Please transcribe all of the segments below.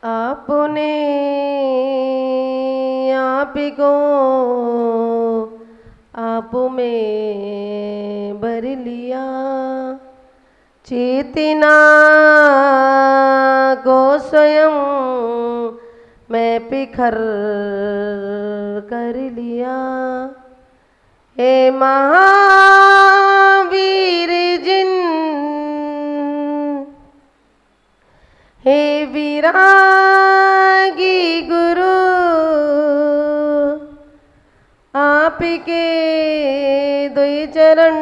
आपने आप को आप में भर लिया, चेतना को स्वयं मैं पिखर कर लिया। हे महावीर जिन, हे विरागी गुरु, आपके दुई चरण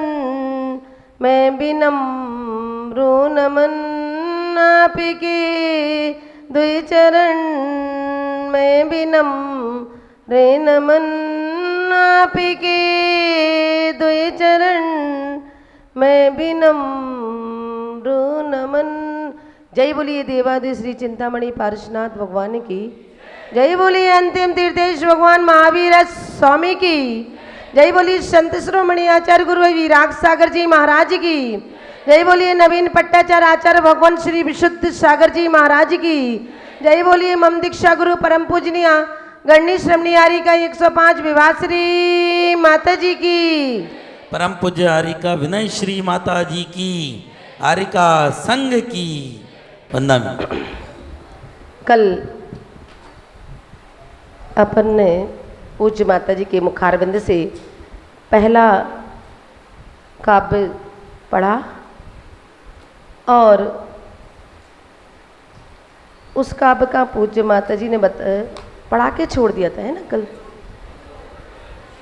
मैं विनम्र नमन, आपके दुई चरण मैं विनम्र नमन, आपके दुई चरण मैं विनम्र नमन। जय बोलिए देवादि श्री चिंतामणि पार्श्वनाथ भगवान की, जय बोलिए अंतिम तीर्थेश भगवान महावीर स्वामी की, जय बोलिए संत शिरोमणि आचार्य गुरु विराग सागर जी महाराज की, जय बोलिए नवीन पट्टाचार्य आचार्य भगवान श्री विशुद्ध सागर जी महाराज की, जय बोलिए मम दीक्षा गुरु परम पूजनीय गणनी श्रमणी आरिका 105 विभाश्री माता जी की, परम पूज्य आरिका विनय श्री माता जी की, आरिका संघ की वंदन। कल अपन ने पूज्य माता जी के मुखारविंद से पहला काव्य पढ़ा और उस काव्य का पूज्य माता जी ने पढ़ा के छोड़ दिया था, है ना कल।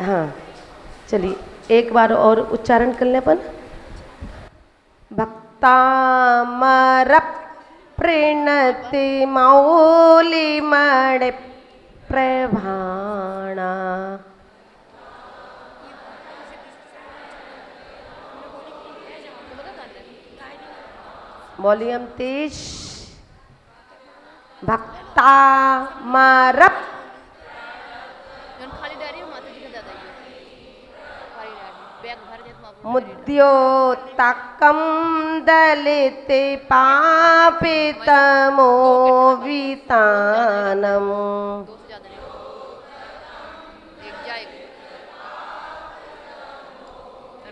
हाँ चलिए एक बार और उच्चारण कर लें अपन। भक्तामर प्रणति मौली मणे प्रभाणा, वॉल्यूम 23। भक्तामर मुद्योतकं दलिते पापितमो वितानम्,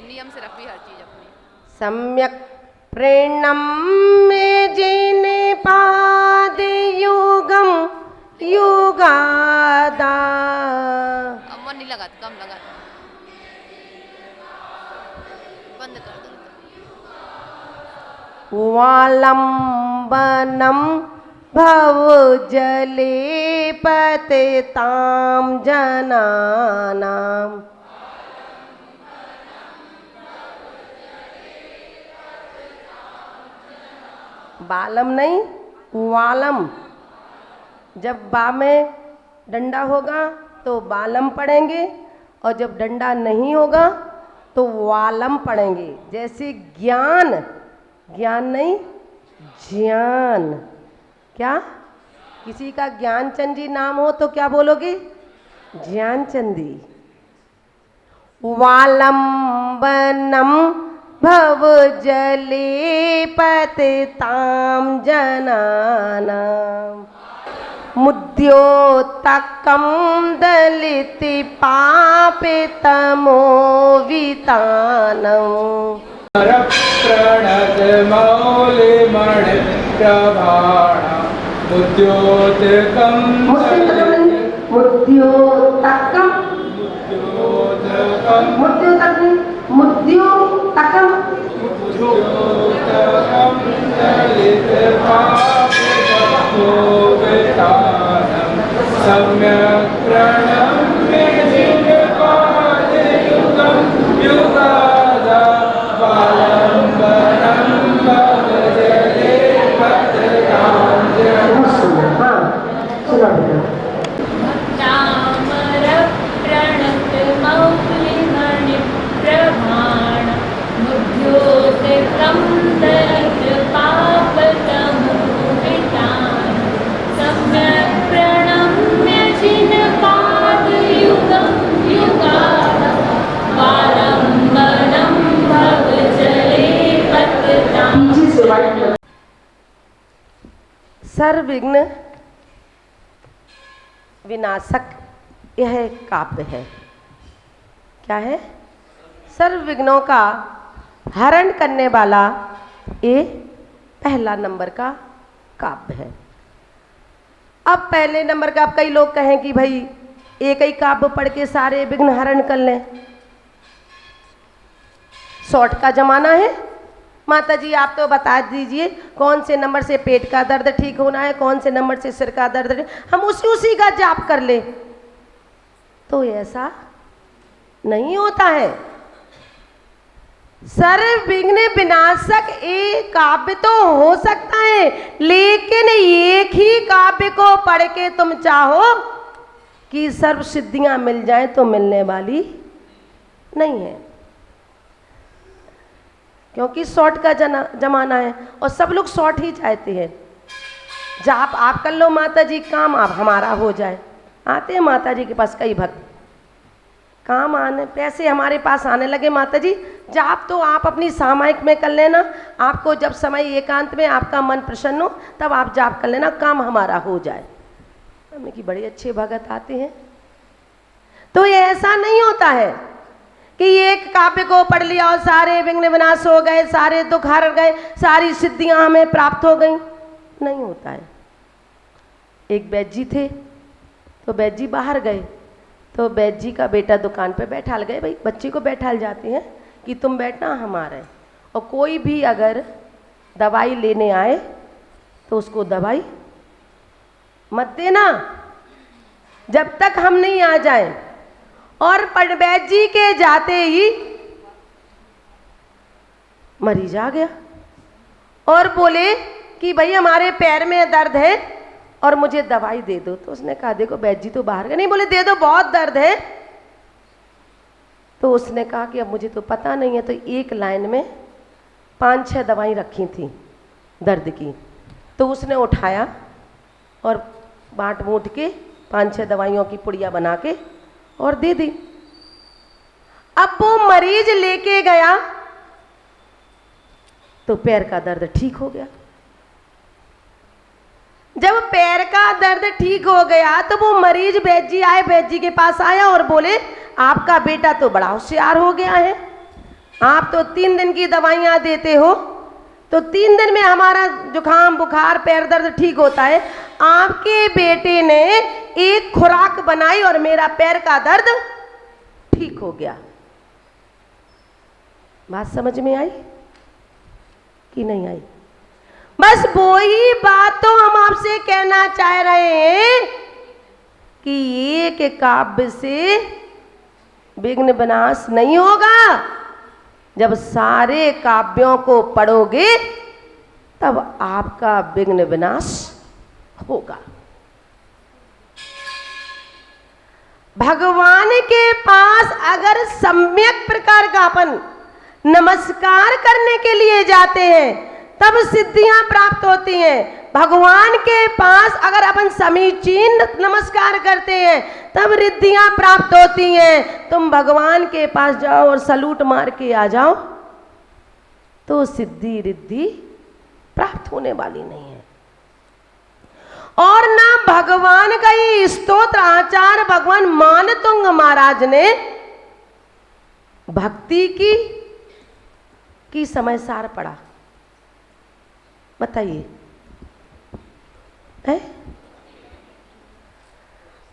नियम से रखी हर चीज अपनी। सम्यक प्रणम्य जिने पाद युगम युगादा, अमन नहीं लगा, कम लगा, बंद कर दो। वालंबनम भव जले पतितां जनानां, बालम नहीं वालम, जब बा में डंडा होगा तो बालम पढ़ेंगे और जब डंडा नहीं होगा तो वालम पढ़ेंगे। जैसे ज्ञान, ज्ञान नहीं ज्ञान, क्या किसी का ज्ञानचंद जी नाम हो तो क्या बोलोगे? ज्ञानचंदी। वालंबनम भव जले पतितां जनानां, मुद्योतकं दलिते पापितमो वितानम्, प्रणत मौलि मणि प्रभाणा, मुद्योतकं मुद्योतकं दलित पापितमो वितानम्, सम्यक् प्रणम्य जिने पाद युगं युगादा, वालंबनम भव जले पतितां जनानां। तामर प्रणत मौलि मणि प्रभाण, मुद्योतकं दलित पापितमो वितानम्, सम्यक् प्रणम्य जिने पाद युगं युगादा, वालंबनम भव जले पतितां। सर्वविघ्न विनाशक यह काव्य है। क्या है? सर्व विघ्नों का हरण करने वाला ये पहला नंबर का काव्य है। अब पहले नंबर का, अब कई लोग कहें कि भाई एक ही काव्य पढ़ के सारे विघ्न हरण कर लें, शॉर्ट का जमाना है। माता जी आप तो बता दीजिए कौन से नंबर से पेट का दर्द ठीक होना है, कौन से नंबर से सिर का दर्द, हम उसी का जाप कर ले। तो ऐसा नहीं होता है। सर्व विघ्न विनाशक एक काव्य तो हो सकता है, लेकिन एक ही काव्य को पढ़ के तुम चाहो कि सर्व सिद्धियां मिल जाएं तो मिलने वाली नहीं है, क्योंकि शॉर्ट का जमाना है और सब लोग शॉर्ट ही चाहते हैं। जाप आप कर लो माता जी, काम आप हमारा हो जाए। आते हैं माता जी के पास कई भक्त, काम आने पैसे हमारे पास आने लगे माता जी, जाप तो आप अपनी सामायिक में कर लेना, आपको जब समय एकांत में आपका मन प्रसन्न हो तब आप जाप कर लेना, काम हमारा हो जाए। हमने कि बड़े अच्छे भगत आते हैं। तो ये ऐसा नहीं होता है कि एक काव्य को पढ़ लिया और सारे विघ्न विनाश हो गए, सारे दुख हर गए, सारी सिद्धियां हमें प्राप्त हो गई, नहीं होता है। एक वैद्य जी थे, तो वैद्य जी बाहर गए, तो वैद्य जी का बेटा दुकान पे बैठाल गए। भाई बच्चे को बैठाल जाते हैं कि तुम बैठना हमारे, और कोई भी अगर दवाई लेने आए तो उसको दवाई मत देना जब तक हम नहीं आ जाए। और वैद्य जी के जाते ही मरीज आ गया और बोले कि भाई हमारे पैर में दर्द है और मुझे दवाई दे दो। तो उसने कहा देखो वैद्य जी तो बाहर गए, नहीं बोले दे दो बहुत दर्द है। तो उसने कहा कि अब मुझे तो पता नहीं है। तो एक लाइन में 5-6 दवाई रखी थी दर्द की, तो उसने उठाया और बांट बूट के 5-6 दवाइयों की पुड़िया बना के और दे दी। अब वो मरीज लेके गया तो पैर का दर्द ठीक हो गया। जब पैर का दर्द ठीक हो गया तो वो मरीज वैद्य जी आए, वैद्य जी के पास आया और बोले आपका बेटा तो बड़ा होशियार हो गया है, आप तो 3 दिन की दवाइयां देते हो, तो 3 दिन में हमारा जुकाम बुखार पैर दर्द ठीक होता है। आपके बेटे ने एक खुराक बनाई और मेरा पैर का दर्द ठीक हो गया। बात समझ में आई कि नहीं आई? बस वो ही बात तो हम आपसे कहना चाह रहे हैं कि एक काव्य से विघ्न विनाश नहीं होगा। जब सारे काव्यों को पढ़ोगे तब आपका विघ्न विनाश होगा। भगवान के पास अगर सम्यक प्रकार का अपन नमस्कार करने के लिए जाते हैं तब सिद्धियां प्राप्त होती हैं। भगवान के पास अगर अपन समीचीन नमस्कार करते हैं तब रिद्धियां प्राप्त होती हैं। तुम भगवान के पास जाओ और सलूट मार के आ जाओ तो सिद्धि रिद्धि प्राप्त होने वाली नहीं है। और ना भगवान का ही स्तोत्र आचार्य भगवान मानतुंग महाराज ने भक्ति की समय सार पढ़ा। बताइए,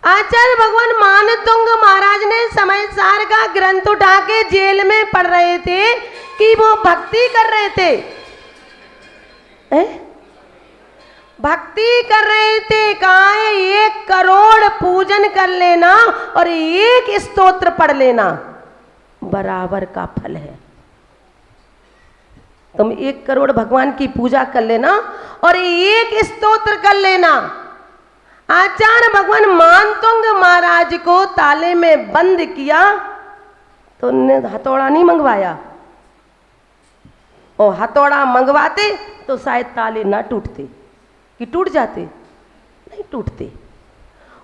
आचार्य भगवान मानतुंग महाराज ने समय सार का ग्रंथ उठा के जेल में पढ़ रहे थे कि वो भक्ति कर रहे थे। भक्ति कर रहे थे, कहा है 1 करोड़ पूजन कर लेना और 1 स्तोत्र पढ़ लेना बराबर का फल है। तुम 1 करोड़ भगवान की पूजा कर लेना और 1 स्तोत्र कर लेना। आचार्य भगवान मानतुंग महाराज को ताले में बंद किया तो उन्होंने हथौड़ा नहीं मंगवाया, और हथौड़ा मंगवाते तो शायद ताले ना टूटते। कि टूट जाते? नहीं टूटते।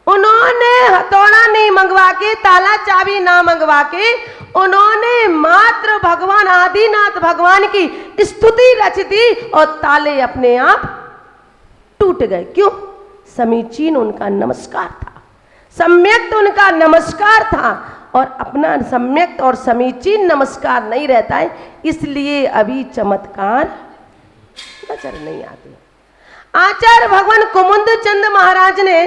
उन्होंने हथौड़ा नहीं मंगवा के, ताला चाबी ना मंगवा के, उन्होंने मात्र भगवान आदिनाथ भगवान की स्तुति रच दी और ताले अपने आप टूट गए। क्यों? समीचीन उनका नमस्कार था, सम्यक्त उनका नमस्कार था और अपना सम्यक्त और समीचीन नमस्कार नहीं रहता है, इसलिए अभी चमत्कार नजर नहीं आते। आचार्य भगवान कुमुद चंद महाराज ने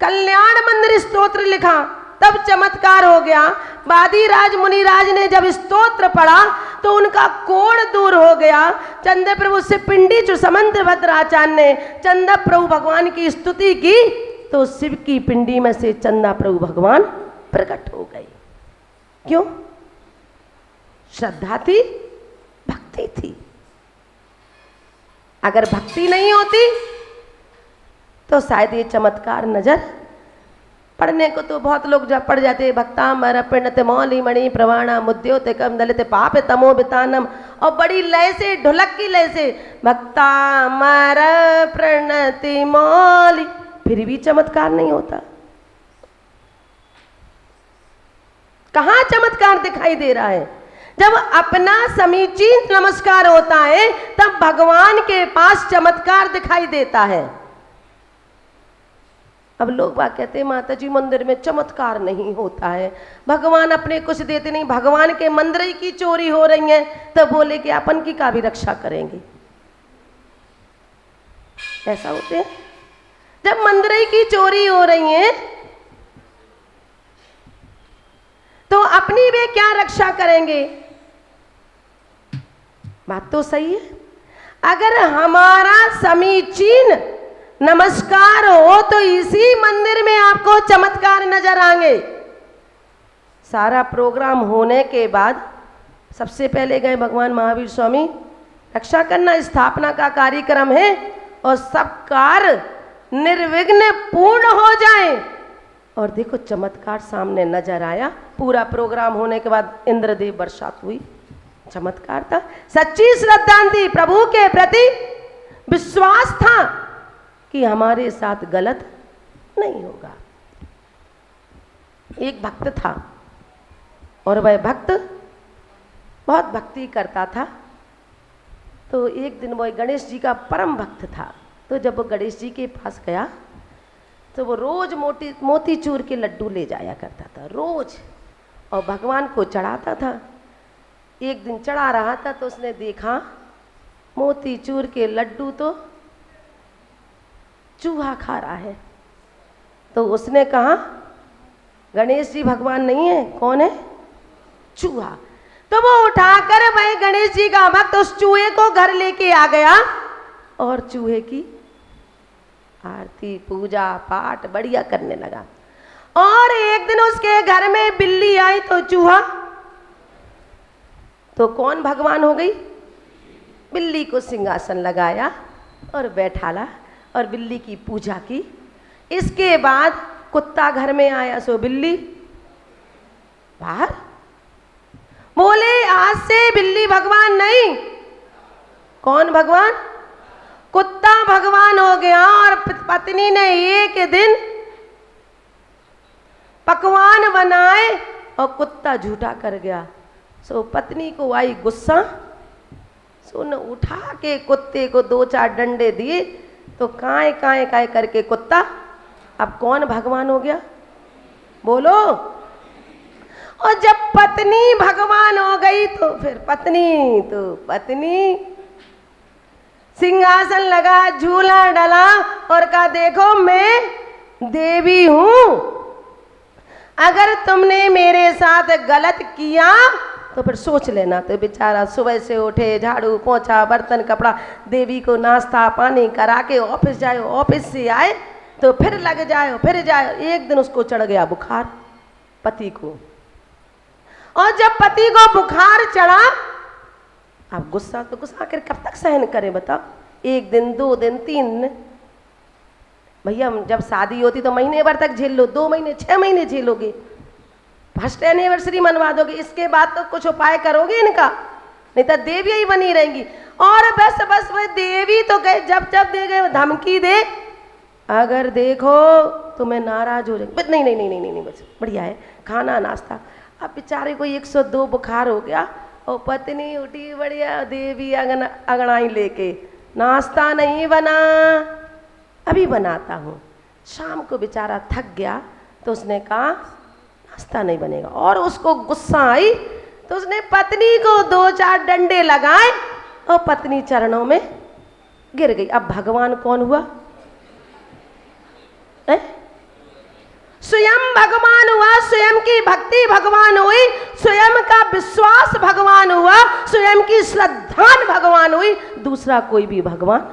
कल्याण मंदिर स्तोत्र लिखा, तब चमत्कार हो गया। वादीराज मुनिराज ने जब स्तोत्र पढ़ा तो उनका कोढ़ दूर हो गया। चंद प्रभु से पिंडी जो समंत भद्राचार्य ने चंद प्रभु भगवान की स्तुति की तो शिव की पिंडी में से चंदा प्रभु भगवान प्रकट हो गए। क्यों? श्रद्धा थी, भक्ति थी। अगर भक्ति नहीं होती तो शायद ये चमत्कार नजर पढ़ने को तो बहुत लोग जब पढ़ जाते भक्तामर पिंडते मौली मणि प्रवाणा मुद्योते कम दलित पाप तमो बितानम, और बड़ी लय से ढोलक की लय से भक्तामर प्रणति मौली, फिर भी चमत्कार नहीं होता। कहां चमत्कार दिखाई दे रहा है? जब अपना समीचीन नमस्कार होता है तब भगवान के पास चमत्कार दिखाई देता है। अब लोग बात कहते हैं माता जी मंदिर में चमत्कार नहीं होता है, भगवान अपने कुछ देते नहीं, भगवान के मंदिर ही की चोरी हो रही है, तो बोले कि अपन की का भी रक्षा करेंगे। ऐसा होते हैं जब मंदिर ही की चोरी हो रही है तो अपनी वे क्या रक्षा करेंगे? बात तो सही है। अगर हमारा समीचीन नमस्कार हो तो इसी मंदिर में आपको चमत्कार नजर आएंगे। सारा प्रोग्राम होने के बाद सबसे पहले गए भगवान महावीर स्वामी, रक्षा करना स्थापना का कार्यक्रम है और सब कार्य निर्विघ्न पूर्ण हो जाए। और देखो चमत्कार सामने नजर आया। पूरा प्रोग्राम होने के बाद इंद्रदेव बरसात हुई, चमत्कार था। सच्ची श्रद्धा थी, प्रभु के प्रति विश्वास था कि हमारे साथ गलत नहीं होगा। एक भक्त था और वह भक्त बहुत भक्ति करता था। तो एक दिन वह गणेश जी का परम भक्त था। तो जब वो गणेश जी के पास गया तो वो रोज मोतीचूर के लड्डू ले जाया करता था रोज, और भगवान को चढ़ाता था। एक दिन चढ़ा रहा था तो उसने देखा मोतीचूर के लड्डू तो चूहा खा रहा है। तो उसने कहा गणेश जी भगवान नहीं है, कौन है? चूहा। तो वो उठाकर भाई गणेश जी का भक्त उस चूहे को घर लेके आ गया और चूहे की आरती पूजा पाठ बढ़िया करने लगा। और एक दिन उसके घर में बिल्ली आई तो चूहा तो कौन भगवान हो गई? बिल्ली को सिंहासन लगाया और बैठाला और बिल्ली की पूजा की। इसके बाद कुत्ता घर में आया सो बिल्ली बाहर। बोले आज से बिल्ली भगवान नहीं, कौन भगवान? कुत्ता भगवान हो गया। और पत्नी ने एक दिन पकवान बनाए और कुत्ता झूठा कर गया। सो पत्नी को आई गुस्सा, सो ने उठा के कुत्ते को 2-4 डंडे दिए तो काए काए काए करके कुत्ता अब कौन भगवान हो गया? बोलो। और जब पत्नी भगवान हो गई तो फिर पत्नी सिंहासन लगा, झूला डला और कहा देखो मैं देवी हूं, अगर तुमने मेरे साथ गलत किया तो फिर सोच लेना। तो बेचारा सुबह से उठे, झाड़ू पोंछा बर्तन कपड़ा, देवी को नाश्ता पानी करा के ऑफिस जाए, ऑफिस से आए तो फिर लग जाए फिर जाए। एक दिन उसको चढ़ गया बुखार पति को, और जब पति को बुखार चढ़ा, अब गुस्सा तो गुस्सा आखिर कब तक सहन करें बताओ? 1 दिन 2 दिन 3 दिन। भैया जब शादी होती तो महीने भर तक झेल लो, 2 महीने 6 महीने झेलोगे, फर्स्ट एनिवर्सरी मनवा दोगे, इसके बाद तो कुछ उपाय करोगे इनका, नहीं तो देवी ही बनी रहेंगी। और बस वह देवी तो गए, जब दे गए धमकी दे, अगर देखो तुम्हें नाराज हो जाएंगे। नहीं बस बढ़िया है खाना नाश्ता। अब बेचारे को 102 बुखार हो गया और पत्नी उठी बढ़िया देवी अंगड़ाई लेके, नाश्ता नहीं बना, अभी बनाता हूँ। शाम को बेचारा थक गया तो उसने कहा नाश्ता नहीं बनेगा। और उसको गुस्सा आई तो उसने पत्नी को 2-4 डंडे लगाए और पत्नी चरणों में गिर गई। अब भगवान कौन हुआ? स्वयं भगवान हुआ, स्वयं की भक्ति भगवान हुई, स्वयं का विश्वास भगवान हुआ, स्वयं की श्रद्धा भगवान हुई, दूसरा कोई भी भगवान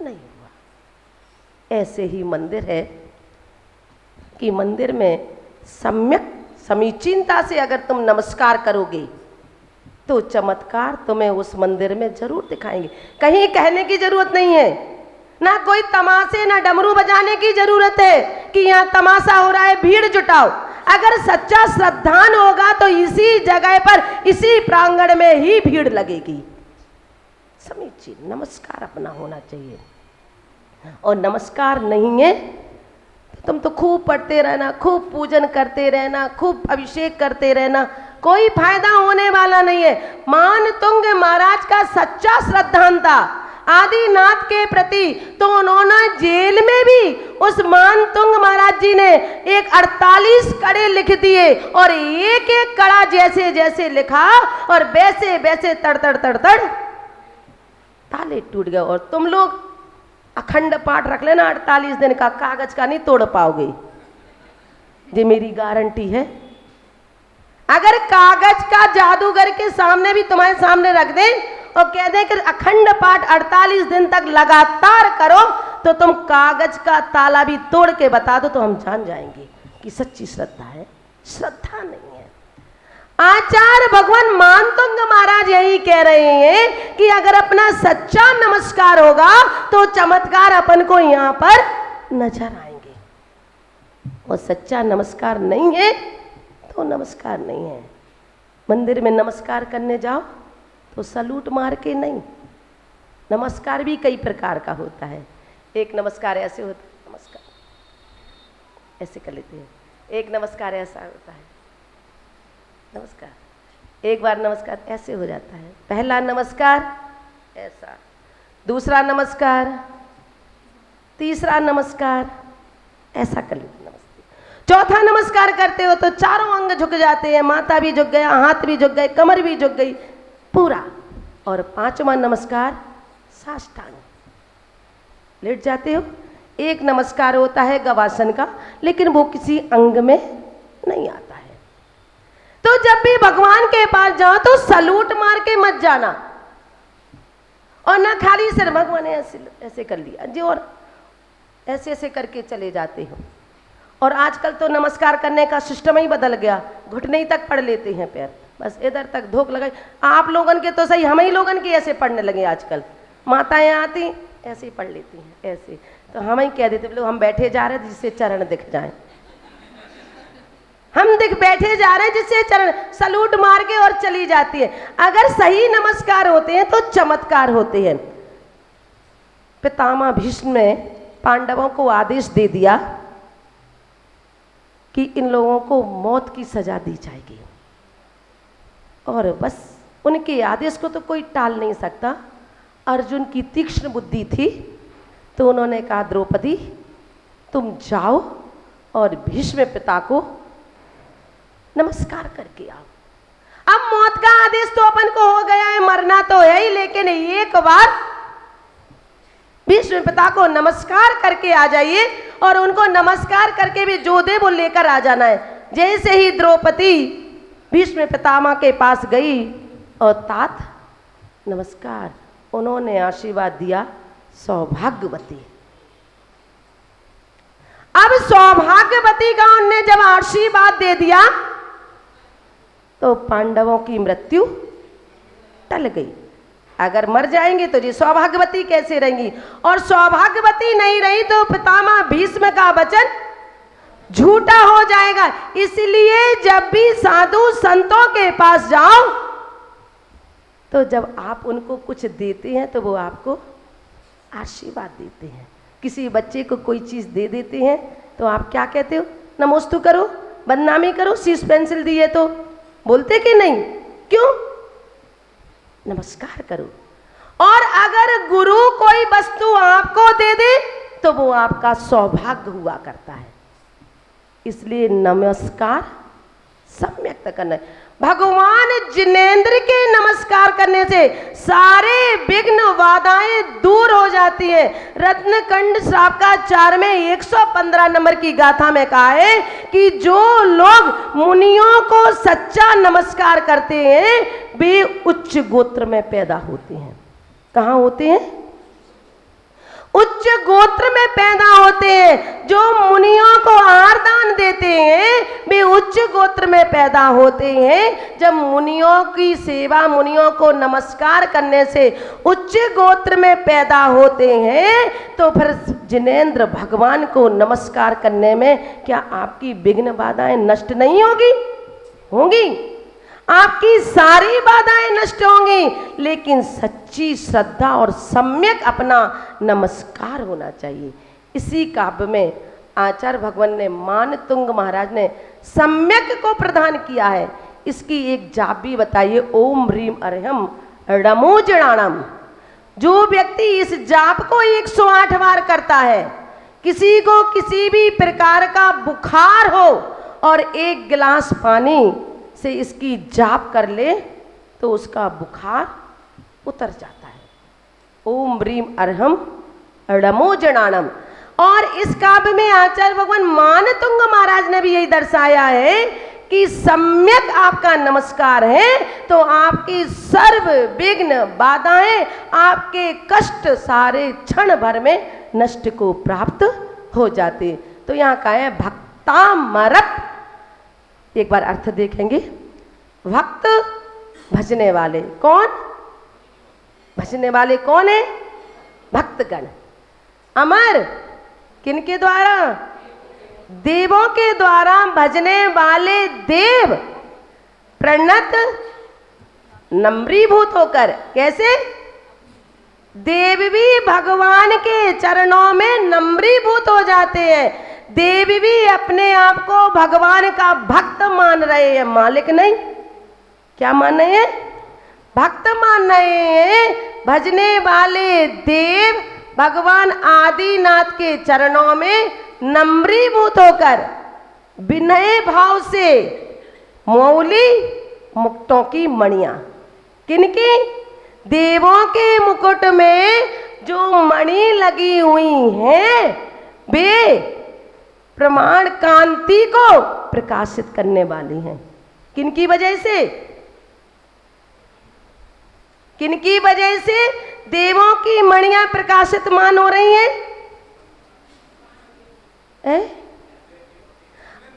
नहीं हुआ। ऐसे ही मंदिर है कि मंदिर में सम्यक समीचीनता से अगर तुम नमस्कार करोगे तो चमत्कार तुम्हें उस मंदिर में जरूर दिखाएंगे। कहीं कहने की जरूरत नहीं है, ना कोई तमाशे ना डमरू बजाने की जरूरत है कि यहाँ तमाशा हो रहा है भीड़ जुटाओ। अगर सच्चा श्रद्धान होगा तो इसी जगह पर इसी प्रांगण में ही भीड़ लगेगी। समीचीन नमस्कार अपना होना चाहिए। और नमस्कार नहीं है तुम तो खूब पढ़ते रहना, खूब पूजन करते रहना, खूब अभिषेक करते रहना, कोई फायदा होने वाला नहीं है। मानतुंग महाराज का सच्चा श्रद्धान था आदिनाथ के प्रति, तो उन्होंने जेल में भी उस मानतुंग महाराज जी ने एक 48 कड़े लिख दिए और एक एक कड़ा जैसे जैसे लिखा और वैसे वैसे तड़ तड़ तड़ तड़ ताले टूट गए। और तुम लोग अखंड पाठ रख लेना 48 दिन का, कागज का नहीं तोड़ पाओगे, ये मेरी गारंटी है। अगर कागज का जादूगर के सामने भी तुम्हारे सामने रख दें और कह दें कि अखंड पाठ 48 दिन तक लगातार करो तो तुम कागज का ताला भी तोड़ के बता दो तो हम जान जाएंगे कि सच्ची श्रद्धा है। श्रद्धा नहीं है। आचार्य भगवान मानतुंग महाराज यही कह रहे हैं कि अगर अपना सच्चा नमस्कार होगा तो चमत्कार अपन को यहाँ पर नजर आएंगे। और सच्चा नमस्कार नहीं है तो नमस्कार नहीं है। मंदिर में नमस्कार करने जाओ तो सलूट मार के नहीं। नमस्कार भी कई प्रकार का होता है। एक नमस्कार ऐसे होता है, नमस्कार ऐसे कर लेते हैं। एक नमस्कार ऐसा होता है, नमस्कार। एक बार नमस्कार ऐसे हो जाता है, पहला नमस्कार ऐसा, दूसरा नमस्कार, तीसरा नमस्कार ऐसा कर लेते। नमस्ते। चौथा नमस्कार करते हो तो चारों अंग झुक जाते हैं, माथा भी झुक गया, हाथ भी झुक गए, कमर भी झुक गई पूरा। और पांचवा नमस्कार साष्टांग लेट जाते हो। एक नमस्कार होता है गवासन का, लेकिन वो किसी अंग में नहीं आता है। तो जब भी भगवान के पास जाओ तो सलूट मार के मत जाना और ना खाली सिर भगवान ने ऐसे ऐसे कर लिया जी और ऐसे ऐसे करके चले जाते हो। और आजकल तो नमस्कार करने का सिस्टम ही बदल गया, घुटने तक पढ़ लेते हैं पैर, बस इधर तक धोख लगाई। आप लोगन के तो सही, हम ही लोगन के ऐसे पढ़ने लगे आजकल। माताएं आती ऐसे ही पढ़ लेती हैं ऐसे, तो हम ही कह देते हम बैठे जा रहे हैं जिससे चरण दिख जाए, हम बैठे जा रहे हैं जिससे चरण, सलूट मार के और चली जाती है। अगर सही नमस्कार होते हैं तो चमत्कार होते हैं। पितामह भीष्म ने पांडवों को आदेश दे दिया कि इन लोगों को मौत की सजा दी जाएगी, और बस उनके आदेश को तो कोई टाल नहीं सकता। अर्जुन की तीक्ष्ण बुद्धि थी, तो उन्होंने कहा द्रौपदी तुम जाओ और भीष्म पिता को नमस्कार करके आओ। अब मौत का आदेश तो अपन को हो गया है, मरना तो है ही, लेकिन एक बार भीष्म पिता को नमस्कार करके आ जाइए और उनको नमस्कार करके भी जो दे वो लेकर आ जाना है। जैसे ही द्रौपदी भीष्म पितामह के पास गई और तात नमस्कार, उन्होंने आशीर्वाद दिया सौभाग्यवती। अब सौभाग्यवती का उनने जब आशीर्वाद दे दिया तो पांडवों की मृत्यु टल गई। अगर मर जाएंगे तो जी सौभाग्यवती कैसे रहेंगी, और सौभाग्यवती नहीं रही तो पितामह भीष्म का वचन झूठा हो जाएगा। इसलिए जब भी साधु संतों के पास जाओ तो जब आप उनको कुछ देते हैं तो वो आपको आशीर्वाद देते हैं। किसी बच्चे को कोई चीज़ दे देते हैं तो आप क्या कहते हो, नमोस्तु करो, बदनामी करो, शीश पेंसिल दिए तो बोलते कि नहीं, क्यों, नमस्कार करो। और अगर गुरु कोई वस्तु आपको दे दे तो वो आपका सौभाग्य हुआ करता है। इसलिए नमस्कार सम्यक करना है। भगवान जिनेंद्र के नमस्कार करने से सारे विघ्न बाधाएं दूर हो जाती हैं। रत्नकंड श्रावकाचार्य में 115 नंबर की गाथा में कहा है कि जो लोग मुनियों को सच्चा नमस्कार करते हैं वे उच्च गोत्र में पैदा होते हैं। कहाँ होते हैं? उच्च गोत्र में पैदा होते हैं। जो मुनियों को आहार दान देते हैं वे उच्च गोत्र में पैदा होते हैं। जब मुनियों की सेवा, मुनियों को नमस्कार करने से उच्च गोत्र में पैदा होते हैं तो फिर जिनेंद्र भगवान को नमस्कार करने में क्या आपकी विघ्न बाधाएं नष्ट नहीं होगी? होंगी। आपकी सारी बाधाएं नष्ट होंगी, लेकिन सच्ची श्रद्धा और सम्यक अपना नमस्कार होना चाहिए। इसी काव्य में आचार्य भगवान ने मानतुंग महाराज ने सम्यक को प्रदान किया है। इसकी एक जाप भी बताइए। ओम ह्रीम अर्हम णमोजणाणम। जो व्यक्ति इस जाप को 108 बार करता है, किसी को किसी भी प्रकार का बुखार हो और 1 गिलास पानी से इसकी जाप कर ले तो उसका बुखार उतर जाता है। ओम ह्रीम अर्हम णमोजणाणम। और इस काव्य में आचार्य भगवान मानतुंग महाराज ने भी यही दर्शाया है कि सम्यक आपका नमस्कार है तो आपकी सर्व विघ्न बाधाएं, आपके कष्ट सारे क्षण भर में नष्ट को प्राप्त हो जाते। तो यहाँ का है भक्तामरत। एक बार अर्थ देखेंगे। भक्त भजने वाले। कौन भजने वाले? कौन है? भक्तगण। अमर किनके द्वारा? देवों के द्वारा भजने वाले देव प्रणत नम्रीभूत होकर। कैसे? देव भी भगवान के चरणों में नम्रीभूत हो जाते हैं। देव भी अपने आप को भगवान का भक्त मान रहे हैं, मालिक नहीं। क्या मान रहे हैं? भक्त मान रहे हैं। भजने वाले देव भगवान आदिनाथ के चरणों में नम्रीभूत होकर विनय भाव से मौली मुक्तों की मणियां। किनकी? देवों के मुकुट में जो मणि लगी हुई हैं वे प्रमाण कांति को प्रकाशित करने वाली हैं। किनकी वजह से? किनकी वजह से देवों की मणियां प्रकाशित मान हो रही हैं?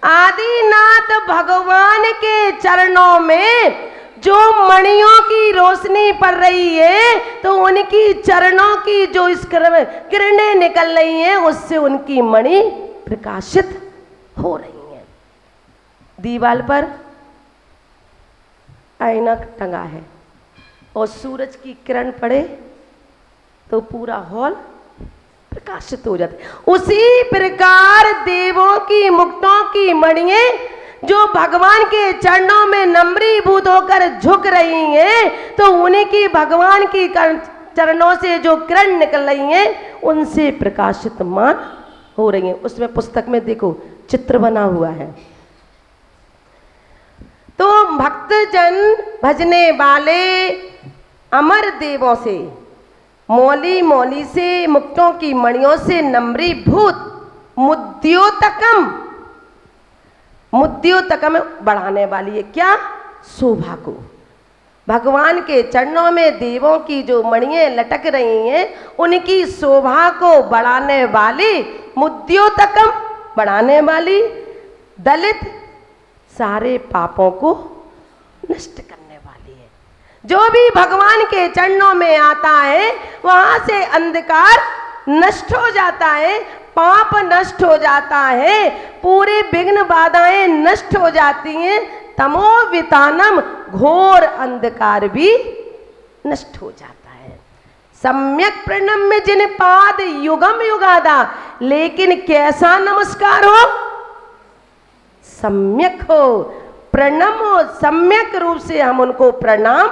आदिनाथ भगवान के चरणों में जो मणियों की रोशनी पड़ रही है तो उनकी चरणों की जो इस किरणें निकल रही हैं उससे उनकी मणि प्रकाशित हो रही हैं। दीवार पर ऐनक टंगा है और सूरज की किरण पड़े तो पूरा हॉल प्रकाशित हो जाता है। उसी प्रकार देवों की मुक्तों की मणियां जो भगवान के चरणों में नम्रीभूत होकर झुक रही हैं तो उनकी भगवान की चरणों से जो किरण निकल रही हैं उनसे प्रकाशित मान हो रही हैं। उसमें पुस्तक में देखो चित्र बना हुआ है। तो भक्तजन भजने वाले अमर देवों से मौली मौली से मुक्तों की मणियों से नम्रीभूत मुद्योतकम बढ़ाने वाली है। क्या? शोभा को। भगवान के चरणों में देवों की जो मणियां लटक रही हैं उनकी शोभा को बढ़ाने वाली, मुद्योतकम बढ़ाने वाली, दलित सारे पापों को नष्ट करने वाली है। जो भी भगवान के चरणों में आता है वहां से अंधकार नष्ट हो जाता है, पाप नष्ट हो जाता है, पूरे विघ्न बाधाएं नष्ट हो जाती हैं, तमो वितानम घोर अंधकार भी नष्ट हो जाता है। सम्यक प्रणम्य जिन पाद युगम युगादा। लेकिन कैसा नमस्कार हो? सम्यक हो, प्रणम हो, सम्यक रूप से हम उनको प्रणाम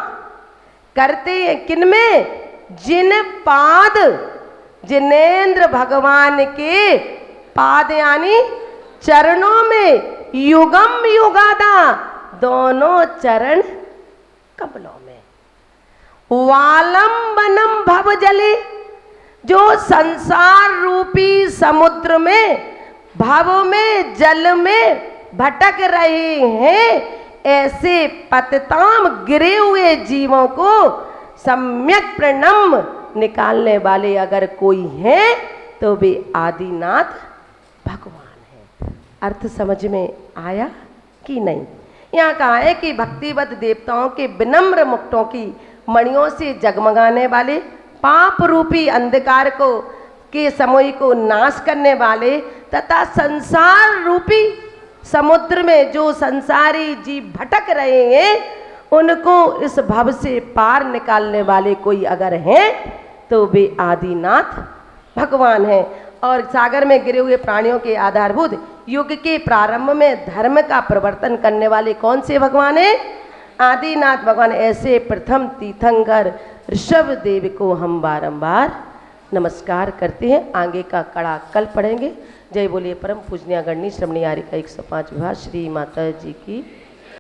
करते हैं। किनमें? जिन पाद जिनेंद्र भगवान के पाद यानी चरणों में युगम युगादा, दोनों चरण कमलों में। वालंबनम भव जले, जो संसार रूपी समुद्र में, भव में, जल में भटक रहे हैं, ऐसे पतिताम गिरे हुए जीवों को सम्यक प्रणम निकालने वाले अगर कोई हैं तो वे आदिनाथ भगवान हैं। अर्थ समझ में आया कि नहीं? यहाँ कहा है कि भक्तिवत देवताओं के विनम्र मुक्तों की मणियों से जगमगाने वाले, पाप रूपी अंधकार को के समूह को नाश करने वाले तथा संसार रूपी समुद्र में जो संसारी जीव भटक रहे हैं उनको इस भव से पार निकालने वाले कोई अगर हैं तो वे आदिनाथ भगवान हैं। और सागर में गिरे हुए प्राणियों के आधारभूत युग के प्रारंभ में धर्म का प्रवर्तन करने वाले कौन से भगवान हैं? आदिनाथ भगवान। ऐसे प्रथम तीर्थंकर ऋषभ देव को हम बारंबार नमस्कार करते हैं। आगे का कड़ा कल पढ़ेंगे। जय बोलिए परम पूजनीय गणनी श्रमणी आरिका 105 विवाह श्री माता जी की।